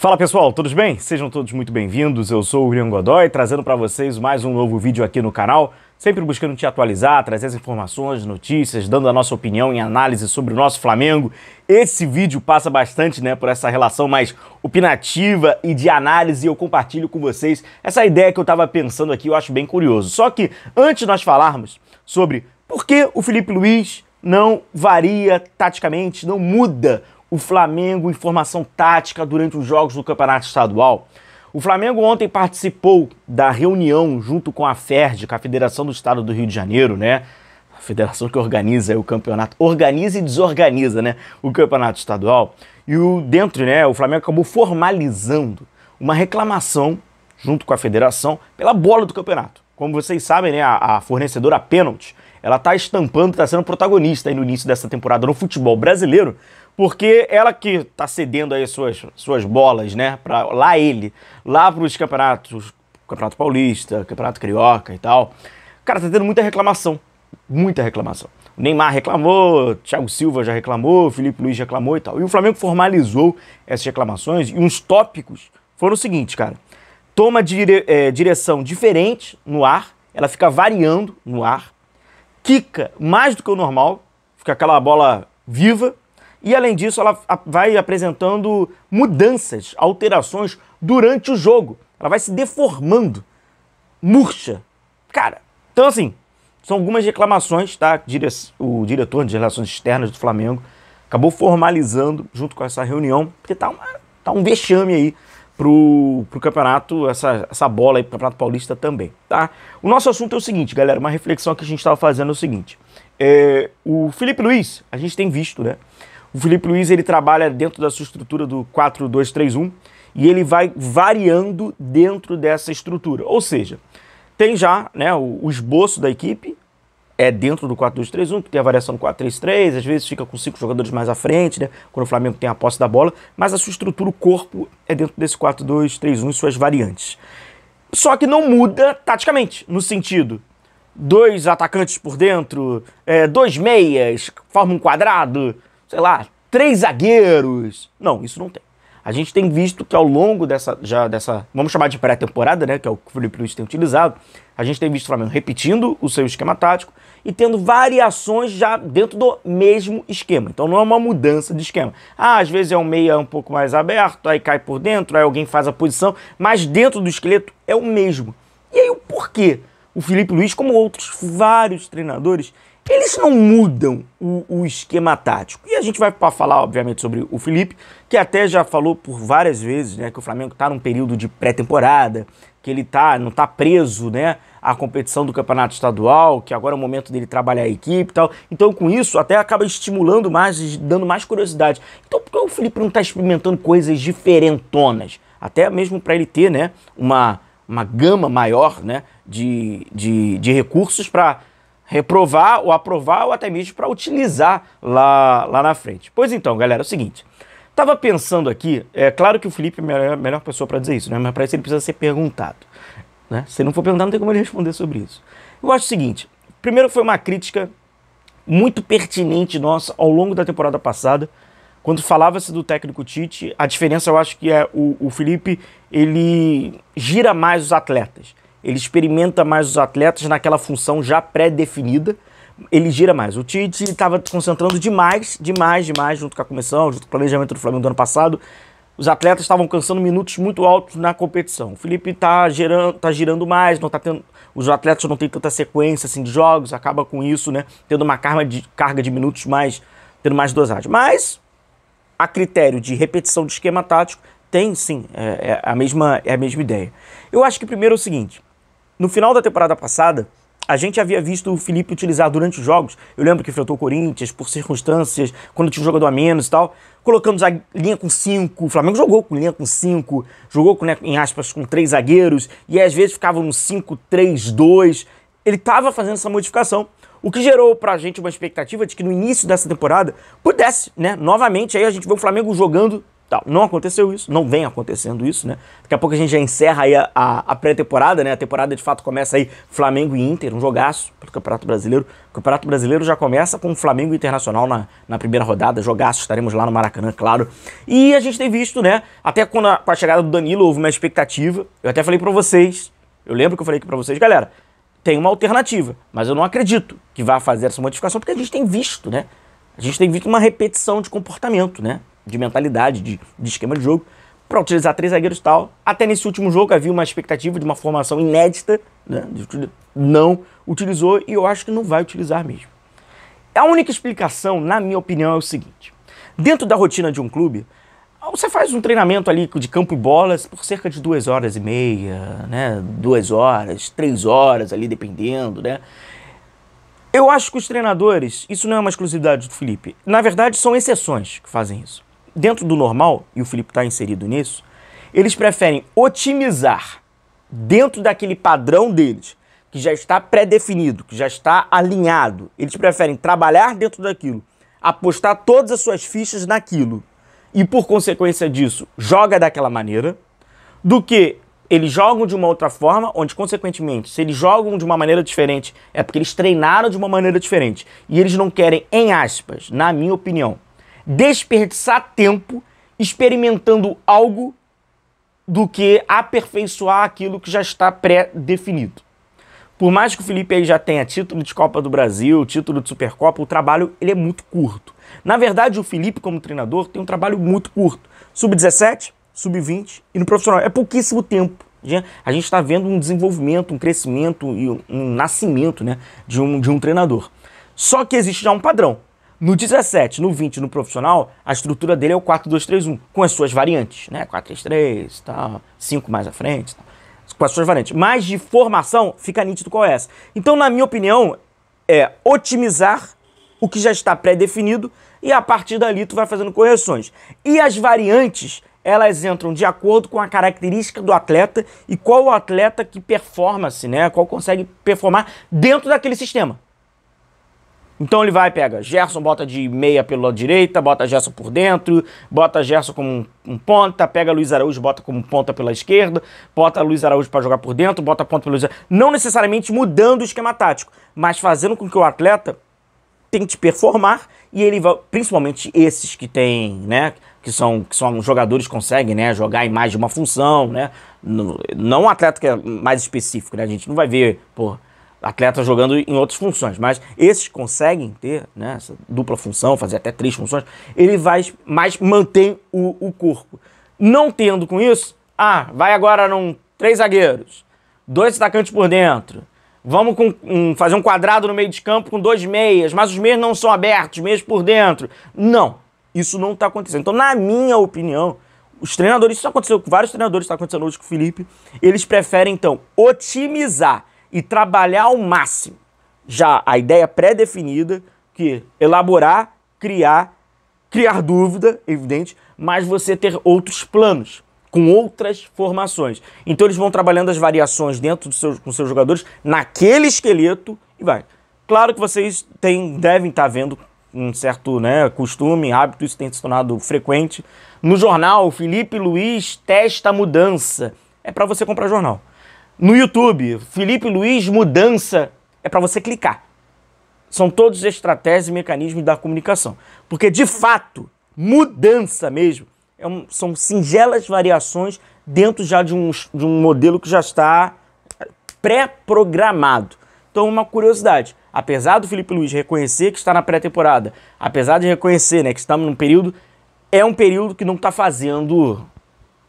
Fala pessoal, todos bem? Sejam todos muito bem-vindos, eu sou o William Godoy, trazendo para vocês mais um novo vídeo aqui no canal, sempre buscando te atualizar, trazer as informações, notícias, dando a nossa opinião em análise sobre o nosso Flamengo. Esse vídeo passa bastante, por essa relação mais opinativa e de análise, e eu compartilho com vocês essa ideia que eu estava pensando aqui, eu acho bem curioso. Só que antes de nós falarmos sobre por que o Felipe Luiz não varia taticamente, não muda o Flamengo em formação tática durante os jogos do Campeonato Estadual. O Flamengo ontem participou da reunião junto com a FERJ, com a Federação do Estado do Rio de Janeiro, A federação que organiza o campeonato, organiza e desorganiza, o Campeonato Estadual. E o Flamengo acabou formalizando uma reclamação junto com a federação pela bola do campeonato. Como vocês sabem, a fornecedora Pênalti, ela está estampando, está sendo protagonista aí no início dessa temporada no futebol brasileiro, porque ela que está cedendo aí suas bolas, para lá para os campeonatos, Campeonato Paulista, Campeonato Carioca e tal. Cara, tá tendo muita reclamação. O Neymar reclamou, Thiago Silva já reclamou, Felipe Luiz reclamou e tal. E o Flamengo formalizou essas reclamações e uns tópicos foram o seguinte, cara. Toma direção diferente no ar, ela fica variando no ar, quica mais do que o normal, fica aquela bola viva. E, além disso, ela vai apresentando mudanças, alterações durante o jogo. Ela vai se deformando, murcha. Cara, então assim, são algumas reclamações, tá? O diretor de Relações Externas do Flamengo acabou formalizando, junto com essa reunião, porque tá um vexame aí pro campeonato, essa bola aí pro Campeonato Paulista também, tá? O nosso assunto é o seguinte, galera, uma reflexão que a gente estava fazendo é o seguinte. O Felipe Luiz, a gente tem visto, O Felipe Luiz, ele trabalha dentro da sua estrutura do 4-2-3-1 e ele vai variando dentro dessa estrutura. Ou seja, tem já o esboço da equipe, é dentro do 4-2-3-1, que tem a variação do 4-3-3, às vezes fica com 5 jogadores mais à frente, quando o Flamengo tem a posse da bola, mas a sua estrutura, o corpo, é dentro desse 4-2-3-1 e suas variantes. Só que não muda taticamente, no sentido, 2 atacantes por dentro, 2 meias, forma um quadrado, 3 zagueiros. Não, isso não tem. A gente tem visto que ao longo dessa, vamos chamar de pré-temporada, que é o que o Felipe Luiz tem utilizado, a gente tem visto o Flamengo repetindo o seu esquema tático e tendo variações já dentro do mesmo esquema. Então não é uma mudança de esquema. Às vezes é um meia um pouco mais aberto, aí cai por dentro, aí alguém faz a posição, mas dentro do esqueleto é o mesmo. E aí o porquê? O Felipe Luiz, como outros vários treinadores, eles não mudam o esquema tático. E a gente vai falar, obviamente, sobre o Felipe, que até já falou por várias vezes, que o Flamengo está num período de pré-temporada, que ele não está preso, à competição do Campeonato Estadual, que agora é o momento dele trabalhar a equipe e tal. Então, com isso, até acaba estimulando mais, dando mais curiosidade. Então, por que o Felipe não está experimentando coisas diferentonas? Até mesmo para ele ter, uma gama maior, de recursos para reprovar ou aprovar ou até mesmo para utilizar lá na frente. Pois então, galera, é o seguinte. Tava pensando aqui, é claro que o Felipe é a melhor pessoa para dizer isso, mas para isso ele precisa ser perguntado. Se não for perguntar, não tem como ele responder sobre isso. Eu acho o seguinte, primeiro foi uma crítica muito pertinente nossa ao longo da temporada passada, quando falava-se do técnico Tite, a diferença eu acho que é o Felipe, ele gira mais os atletas. Ele experimenta mais os atletas naquela função já pré-definida, ele gira mais. O Tite estava concentrando demais, junto com a comissão, junto com o planejamento do Flamengo do ano passado. Os atletas estavam alcançando minutos muito altos na competição. O Felipe tá girando mais, não tá tendo, os atletas não têm tanta sequência assim, de jogos, acaba com isso, tendo uma carga de minutos tendo mais dosagem. Mas, a critério de repetição de esquema tático, tem sim, é a mesma ideia. Eu acho que primeiro é o seguinte. No final da temporada passada, a gente havia visto o Felipe utilizar durante os jogos, eu lembro que enfrentou o Corinthians por circunstâncias, quando tinha um jogador a menos e tal, colocando a linha com 5, o Flamengo jogou com linha com 5, jogou com, em aspas, com 3 zagueiros, e às vezes ficava no 5-3-2, ele estava fazendo essa modificação, o que gerou pra gente uma expectativa de que no início dessa temporada pudesse, novamente, aí a gente vê o Flamengo jogando Tal. Não aconteceu isso, não vem acontecendo isso, né? Daqui a pouco a gente já encerra aí a pré-temporada, né? A temporada de fato começa aí Flamengo e Inter, um jogaço pelo Campeonato Brasileiro. O Campeonato Brasileiro já começa com o Flamengo Internacional na primeira rodada, jogaço, estaremos lá no Maracanã, claro. E a gente tem visto, né? Até com a chegada do Danilo houve uma expectativa. Eu até falei pra vocês, eu lembro que eu falei aqui pra vocês, galera, tem uma alternativa, mas eu não acredito que vá fazer essa modificação, porque a gente tem visto, né? A gente tem visto uma repetição de comportamento, né? De mentalidade, de esquema de jogo, para utilizar 3 zagueiros e tal. Até nesse último jogo havia uma expectativa de uma formação inédita, né? Não utilizou e eu acho que não vai utilizar mesmo. A única explicação, na minha opinião, é o seguinte. Dentro da rotina de um clube, você faz um treinamento ali de campo e bolas por cerca de 2h30, né? 2 horas, 3 horas ali, dependendo, né? Eu acho que os treinadores, isso não é uma exclusividade do Felipe, na verdade são exceções que fazem isso. Dentro do normal, e o Felipe está inserido nisso, eles preferem otimizar dentro daquele padrão deles, que já está pré-definido, que já está alinhado. Eles preferem trabalhar dentro daquilo, apostar todas as suas fichas naquilo, e por consequência disso, joga daquela maneira, do que eles jogam de uma outra forma, onde, consequentemente, se eles jogam de uma maneira diferente, é porque eles treinaram de uma maneira diferente. E eles não querem, em aspas, na minha opinião, desperdiçar tempo experimentando algo do que aperfeiçoar aquilo que já está pré-definido. Por mais que o Felipe aí já tenha título de Copa do Brasil, título de Supercopa, o trabalho ele é muito curto. Na verdade, o Felipe, como treinador, tem um trabalho muito curto. Sub-17, Sub-20 e no profissional. É pouquíssimo tempo. A gente está vendo um desenvolvimento, um crescimento e um nascimento, né, de um treinador. Só que existe já um padrão. No 17, no 20 no profissional, a estrutura dele é o 4-2-3-1, com as suas variantes, né? 4-3-3, tá, 5 mais à frente, tá, com as suas variantes. Mas de formação, fica nítido qual é essa. Então, na minha opinião, é otimizar o que já está pré-definido e a partir dali tu vai fazendo correções. E as variantes, elas entram de acordo com a característica do atleta e qual o atleta que performa-se, né? Qual consegue performar dentro daquele sistema. Então ele vai, pega Gerson, bota de meia pela direita, bota Gerson por dentro, bota Gerson como um ponta, pega Luiz Araújo, bota como ponta pela esquerda, bota Luiz Araújo para jogar por dentro, bota ponta pelo Luiz Araújo. Não necessariamente mudando o esquema tático, mas fazendo com que o atleta tente performar e ele vai, principalmente esses que tem, né, que são jogadores que conseguem, né, jogar em mais de uma função, né, não um atleta que é mais específico, né, a gente não vai ver, pô, atleta jogando em outras funções, mas esses conseguem ter, né, essa dupla função, fazer até 3 funções, ele vai, mas mantém o corpo. Não tendo com isso, vai agora num 3 zagueiros, 2 atacantes por dentro, vamos fazer um quadrado no meio de campo com 2 meias, mas os meias não são abertos, meias por dentro. Não, isso não está acontecendo. Então, na minha opinião, os treinadores, isso aconteceu com vários treinadores, está acontecendo hoje com o Felipe, eles preferem, então, otimizar e trabalhar ao máximo já a ideia pré-definida, que elaborar, criar dúvida, evidente, mas você ter outros planos, com outras formações. Então eles vão trabalhando as variações dentro com seus jogadores, naquele esqueleto, e vai. Claro que vocês devem estar vendo um certo, né, costume, hábito, isso tem se tornado frequente. No jornal, Felipe Luiz testa mudança. É para você comprar jornal. No YouTube, Felipe Luiz mudança, é para você clicar. São todos estratégias e mecanismos da comunicação. Porque, de fato, mudança mesmo, são singelas variações dentro já de um modelo que já está pré-programado. Então, uma curiosidade. Apesar do Felipe Luiz reconhecer que está na pré-temporada, apesar de reconhecer, né, que estamos num período, é um período que não está fazendo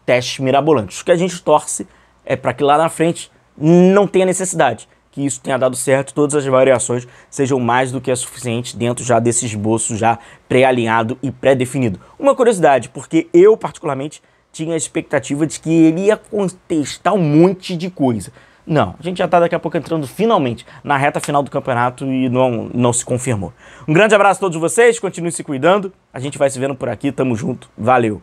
testes mirabolantes. O que a gente torce é para que lá na frente não tenha necessidade, que isso tenha dado certo, todas as variações sejam mais do que suficientes dentro já desse esboço já pré-alinhado e pré-definido. Uma curiosidade, porque eu particularmente tinha a expectativa de que ele ia contestar um monte de coisa. Não, a gente já está daqui a pouco entrando finalmente na reta final do campeonato e não se confirmou. Um grande abraço a todos vocês, continuem se cuidando, a gente vai se vendo por aqui, tamo junto, valeu!